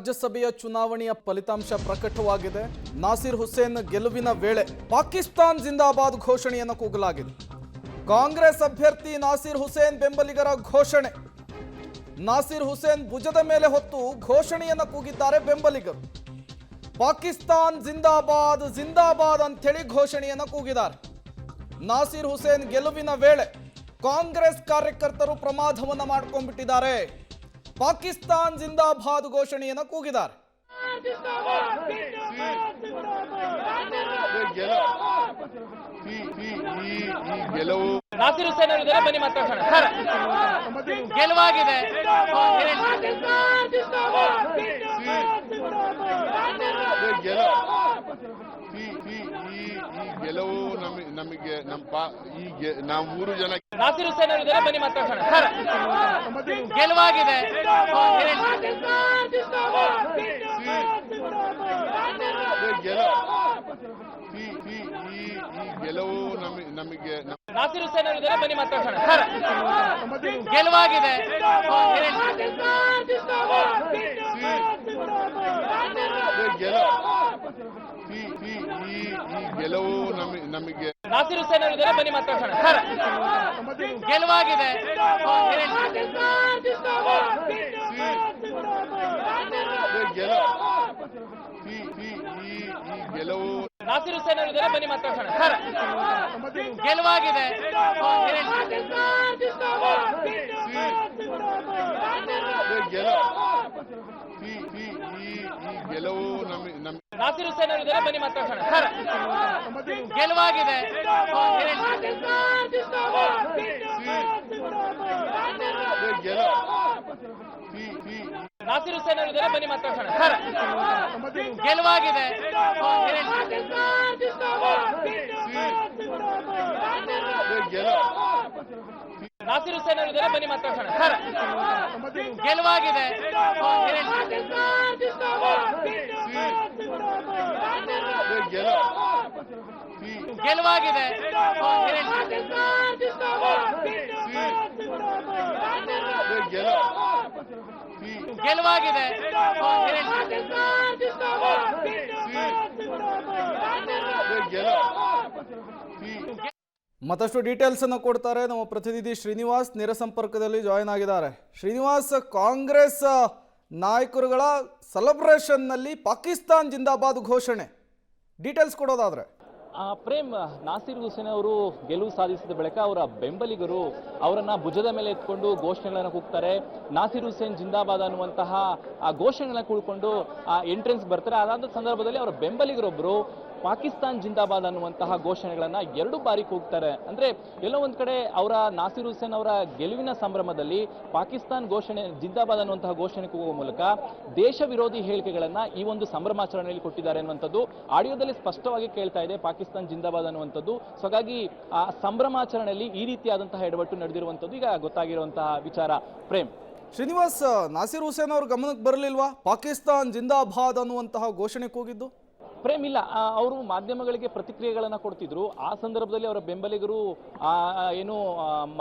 ರಾಜ್ಯಸಭೆಯ ಚುನಾವಣೆಯ ಫಲಿತಾಂಶ ಪ್ರಕಟವಾಗಿದೆ. ನಾಸಿರ್ ಹುಸೇನ್ ಗೆಲುವಿನ ವೇಳೆ ಪಾಕಿಸ್ತಾನ್ ಜಿಂದಾಬಾದ್ ಘೋಷಣೆಯನ್ನು ಕೂಗಲಾಗಿದೆ. ಕಾಂಗ್ರೆಸ್ ಅಭ್ಯರ್ಥಿ ನಾಸಿರ್ ಹುಸೇನ್ ಬೆಂಬಲಿಗರ ಘೋಷಣೆ. ನಾಸಿರ್ ಹುಸೇನ್ ಭುಜದ ಮೇಲೆ ಹೊತ್ತು ಘೋಷಣೆಯನ್ನು ಕೂಗಿದ್ದಾರೆ ಬೆಂಬಲಿಗರು. ಪಾಕಿಸ್ತಾನ್ ಜಿಂದಾಬಾದ್ ಜಿಂದಾಬಾದ್ ಅಂತೇಳಿ ಘೋಷಣೆಯನ್ನು ಕೂಗಿದ್ದಾರೆ. ನಾಸಿರ್ ಹುಸೇನ್ ಗೆಲುವಿನ ವೇಳೆ ಕಾಂಗ್ರೆಸ್ ಕಾರ್ಯಕರ್ತರು ಪ್ರಮಾದವನ್ನು ಮಾಡ್ಕೊಂಡ್ಬಿಟ್ಟಿದ್ದಾರೆ. ಪಾಕಿಸ್ತಾನ್ ಜಿಂದಾಬಾದ್ ಘೋಷಣೆಯನ್ನು ಕೂಗಿದ್ದಾರೆ. ನಾಸಿರ್ ಹುಸೇನ್ ಅವರಿದ್ದಾರೆ, ಬನ್ನಿ ಮಾತಾಡೋಣ ಸರ್. ಗೆಲುವಾಗಿದೆ. ಗೆಲುವು ನಮಗೆ ನಾವು 3 ಜನ. ನಾಸಿರ್ ಹುಸೇನ್ ಅವರಿದ್ದಾರೆ, ಬನ್ನಿ ಮಾತಾಡೋಣ ಸರ್. ಗೆಲುವಾಗಿದೆ. ಗೆಲುವು ನಮಗೆ ನಾಸಿರ್ ಹುಸೇನ್ ಅವರಿದ್ದಾರೆ, ಬನ್ನಿ ಮಾತಾಡೋಣ ಸರ್. ಗೆಲುವಾಗಿದೆ. ಗೆಲುವು ನಮಗೆ ನಾಸಿರ್ ಹುಸೇನ್ ಅವರಿದ್ದಾರೆ, ಬನ್ನಿ ಮಾತಾಡೋಣ ಸರ್. ಗೆಲುವಾಗಿದೆ. ಗೆಲುವು ನಾಸಿರ್ ಹುಸೇನ್ ಅವರಿದ್ದಾರೆ, ಬನ್ನಿ ಮಾತಾಡೋಣ ಸರ್. ಗೆಲುವಾಗಿದೆ. ಗೆಲುವು ನಾಸಿರ್ ಹುಸೇನ್ ಅವರಿದ್ದಾರೆ, ಬನ್ನಿ ಮಾತಾಡೋಣ ಸರ್. ಗೆಲುವಾಗಿದೆ. ನಾಸಿರ್ ಹುಸೇನ್ ಅವರಿದ್ದಾರೆ, ಬನ್ನಿ ಮಾತಾಡೋಣ ಸರ್. ಗೆಲುವಾಗಿದೆ. ನಾಸಿರ್ ಹುಸೇನ್ ಅವರಿದ್ದಾರೆ, ಬನ್ನಿ ಮಾತಾಡೋಣ ಸರ್. ಗೆಲುವಾಗಿದೆ. ಗೆಲುವಾಗಿದೆ. ಗೆಲುವಾಗಿದೆ. ಮತ್ತಷ್ಟು ಡೀಟೇಲ್ಸ್ ಅನ್ನು ಕೊಡ್ತಾರೆ ನಮ್ಮ ಪ್ರತಿನಿಧಿ ಶ್ರೀನಿವಾಸ್, ನೇರ ಸಂಪರ್ಕದಲ್ಲಿ ಜಾಯಿನ್ ಆಗಿದ್ದಾರೆ. ಶ್ರೀನಿವಾಸ್, ಕಾಂಗ್ರೆಸ್ ನಾಯಕರುಗಳ ಸೆಲೆಬ್ರೇಷನ್ನಲ್ಲಿ ಪಾಕಿಸ್ತಾನ್ ಜಿಂದಾಬಾದ್ ಘೋಷಣೆ, ಡೀಟೇಲ್ಸ್ ಕೊಡೋದಾದ್ರೆ? ಪ್ರೇಮ್, ನಾಸಿರ್ ಹುಸೇನ್ ಅವರು ಗೆಲುವು ಸಾಧಿಸಿದ ಬಳಿಕ ಅವರ ಬೆಂಬಲಿಗರು ಅವರನ್ನ ಭುಜದ ಮೇಲೆ ಎತ್ಕೊಂಡು ಘೋಷಣೆಗಳನ್ನು ಕೂಗ್ತಾರೆ. ನಾಸಿರ್ ಹುಸೇನ್ ಜಿಂದಾಬಾದ್ ಅನ್ನುವಂತಹ ಆ ಘೋಷಣೆಗಳನ್ನ ಕೂಡ್ಕೊಂಡು ಎಂಟ್ರೆನ್ಸ್ ಬರ್ತಾರೆ. ಅದಾದ ಸಂದರ್ಭದಲ್ಲಿ ಅವರ ಬೆಂಬಲಿಗರೊಬ್ಬರು ಪಾಕಿಸ್ತಾನ್ ಜಿಂದಾಬಾದ್ ಅನ್ನುವಂತಹ ಘೋಷಣೆಗಳನ್ನ 2 ಬಾರಿ ಕೂಗ್ತಾರೆ. ಅಂದ್ರೆ ಎಲ್ಲೋ ಒಂದ್ ಕಡೆ ಅವರ ನಾಸಿರ್ ಹುಸೇನ್ ಅವರ ಗೆಲುವಿನ ಸಂಭ್ರಮದಲ್ಲಿ ಪಾಕಿಸ್ತಾನ್ ಘೋಷಣೆ ಜಿಂದಾಬಾದ್ ಅನ್ನುವಂತಹ ಘೋಷಣೆ ಕೂಗುವ ಮೂಲಕ ದೇಶ ವಿರೋಧಿ ಹೇಳಿಕೆಗಳನ್ನ ಈ ಒಂದು ಸಂಭ್ರಮಾಚರಣೆಯಲ್ಲಿ ಕೊಟ್ಟಿದ್ದಾರೆ ಅನ್ನುವಂಥದ್ದು ಆಡಿಯೋದಲ್ಲಿ ಸ್ಪಷ್ಟವಾಗಿ ಕೇಳ್ತಾ ಇದೆ, ಪಾಕಿಸ್ತಾನ್ ಜಿಂದಾಬಾದ್ ಅನ್ನುವಂಥದ್ದು. ಸೊ ಹಾಗಾಗಿ ಆ ಸಂಭ್ರಮಾಚರಣೆಯಲ್ಲಿ ಈ ರೀತಿಯಾದಂತಹ ಎಡವಟ್ಟು ನಡೆದಿರುವಂಥದ್ದು ಈಗ ಗೊತ್ತಾಗಿರುವಂತಹ ವಿಚಾರ. ಪ್ರೇಮ್, ಶ್ರೀನಿವಾಸ್, ನಾಸಿರ್ ಹುಸೇನ್ ಅವ್ರ ಗಮನಕ್ಕೆ ಬರಲಿಲ್ವಾ ಪಾಕಿಸ್ತಾನ್ ಜಿಂದಾಬಾದ್ ಅನ್ನುವಂತಹ ಘೋಷಣೆ ಕೂಗಿದ್ದು? ಪ್ರೇಮ್, ಇಲ್ಲ, ಅವರು ಮಾಧ್ಯಮಗಳಿಗೆ ಪ್ರತಿಕ್ರಿಯೆಗಳನ್ನು ಕೊಡ್ತಿದ್ರು. ಆ ಸಂದರ್ಭದಲ್ಲಿ ಅವರ ಬೆಂಬಲಿಗರು ಏನು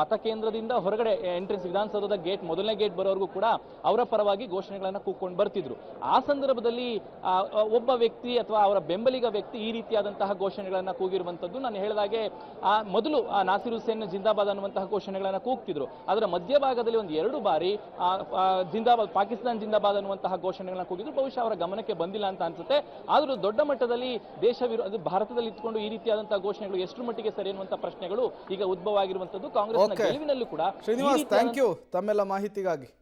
ಮತಕೇಂದ್ರದಿಂದ ಹೊರಗಡೆ ಎಂಟ್ರೆನ್ಸ್ ವಿಧಾನಸೌಧದ ಗೇಟ್, ಮೊದಲನೇ ಗೇಟ್ ಬರೋವರೆಗೂ ಕೂಡ ಅವರ ಪರವಾಗಿ ಘೋಷಣೆಗಳನ್ನು ಕೂಗ್ಕೊಂಡು ಬರ್ತಿದ್ರು. ಆ ಸಂದರ್ಭದಲ್ಲಿ ಒಬ್ಬ ವ್ಯಕ್ತಿ ಅಥವಾ ಅವರ ಬೆಂಬಲಿಗ ವ್ಯಕ್ತಿ ಈ ರೀತಿಯಾದಂತಹ ಘೋಷಣೆಗಳನ್ನು ಕೂಗಿರುವಂಥದ್ದು. ನಾನು ಹೇಳಿದಾಗೆ ಮೊದಲು ನಾಸಿರ್ ಹುಸೇನ್ ಜಿಂದಾಬಾದ್ ಅನ್ನುವಂತಹ ಘೋಷಣೆಗಳನ್ನು ಕೂಗ್ತಿದ್ರು. ಅದರ ಮಧ್ಯಭಾಗದಲ್ಲಿ ಒಂದು 2 ಬಾರಿ ಜಿಂದಾಬಾದ್, ಪಾಕಿಸ್ತಾನ್ ಜಿಂದಾಬಾದ್ ಅನ್ನುವಂತಹ ಘೋಷಣೆಗಳನ್ನ ಕೂಗಿದ್ರು. ಬಹುಶಃ ಅವರ ಗಮನಕ್ಕೆ ಬಂದಿಲ್ಲ ಅಂತ ಅನ್ಸುತ್ತೆ. ಆದರೂ ದೊಡ್ಡ ಮಟ್ಟದಲ್ಲಿ ದೇಶ ವಿರೋಧ ಭಾರತದಲ್ಲಿ ಇಟ್ಕೊಂಡು ಈ ರೀತಿಯಾದಂತಹ ಘೋಷಣೆಗಳು ಎಷ್ಟು ಮಟ್ಟಿಗೆ ಸರಿ ಅನ್ನುವಂತಹ ಪ್ರಶ್ನೆಗಳು ಈಗ ಉದ್ಭವ ಆಗಿರುವಂತದ್ದು. ಕಾಂಗ್ರೆಸ್ನ ಗೆಲುವಿನಲ್ಲೂ ಕೂಡ. ಶ್ರೀನಿವಾಸ್, ಥ್ಯಾಂಕ್ ಯು ತಮ್ಮೆಲ್ಲ ಮಾಹಿತಿಗಾಗಿ.